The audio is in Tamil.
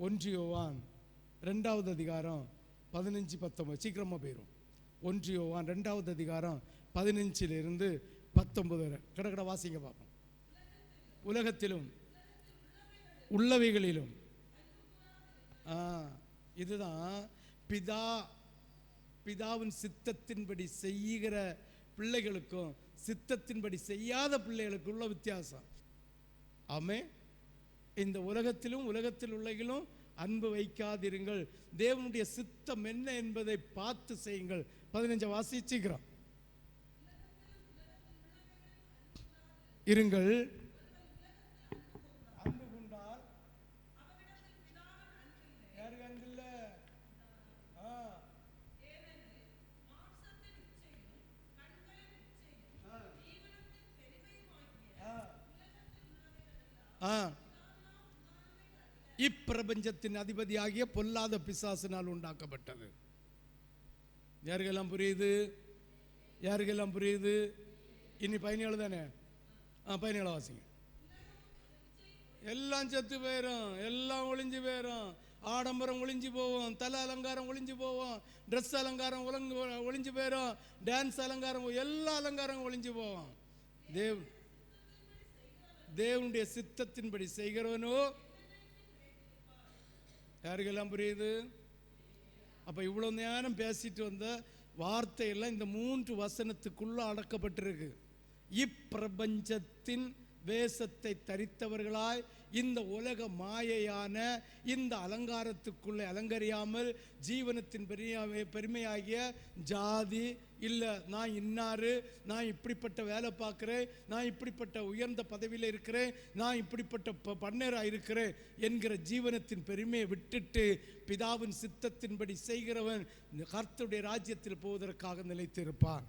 1 யோவான் 2வது அதிகாரம் 15-19 சீக்கிரமாக போயிடும். 1 யோவான் 2வது அதிகாரம் 15 19 வரை கடற்கடை வாசிங்க பார்ப்போம். உலகத்திலும் உள்ளவைகளிலும் இதுதான் பிதாவின் சித்தத்தின்படி செய்கிற பிள்ளைகளுக்கும் சித்தத்தின்படி செய்யாத பிள்ளைகளுக்கும் உள்ள வித்தியாசம். ஆமே. இந்த உலகத்திலும் உலகத்தில் உள்ளவர்களும் அன்பு வைக்காதிருங்கள், தேவனுடைய சித்தம் என்ன என்பதை பார்த்து செய்யுங்கள். 15 வாசிச்சுக்கிறோம். இருங்கள், அன்பு கொண்டால் யாருக்கு அன்பு இல்லை? இப்பிரபஞ்சத்தின் அதிபதியாகிய பொல்லாத பிசாசினால் உண்டாக்கப்பட்டது. யாருக்கெல்லாம் புரியுது? யாருக்கெல்லாம் புரியுது? இனி 17 தானே? 17 வாசிங்க. எல்லாம் செத்து போயிடும், எல்லாம் ஒளிஞ்சு போயிடும், ஆடம்பரம் ஒளிஞ்சு போவோம், தலை அலங்காரம் ஒளிஞ்சு போவோம், ட்ரெஸ் அலங்காரம் ஒளிஞ்சு போயிடும், டான்ஸ் அலங்காரம், எல்லா அலங்காரம் ஒளிஞ்சு போவோம். தேவனுடைய சித்தத்தின்படி செய்கிறவனோ யாருக்கெல்லாம் புரியுது? அப்ப இவ்வளவு நேரம் பேசிட்டு வந்த வார்த்தையெல்லாம் இந்த 3 வசனத்துக்குள்ள அடக்கப்பட்டிருக்கு. இப்பிரபஞ்சத்தின் வேஷத்தை தரித்தவர்களாய் இந்த உலக மாயையான இந்த அலங்காரத்துக்குள்ளே அலங்கரியாமல் ஜீவனத்தின் பெருமையாகிய ஜாதி இல்லை, நான் இன்னாரு, நான் இப்படிப்பட்ட வேலை பார்க்குறேன், நான் இப்படிப்பட்ட உயர்ந்த பதவியில் இருக்கிறேன், நான் இப்படிப்பட்ட பண்ணேராக இருக்கிறேன் என்கிற ஜீவனத்தின் பெருமையை விட்டுட்டு பிதாவின் சித்தத்தின்படி செய்கிறவன் கர்த்தருடைய ராஜ்யத்தில் போவதற்காக நிலைத்திருப்பான்.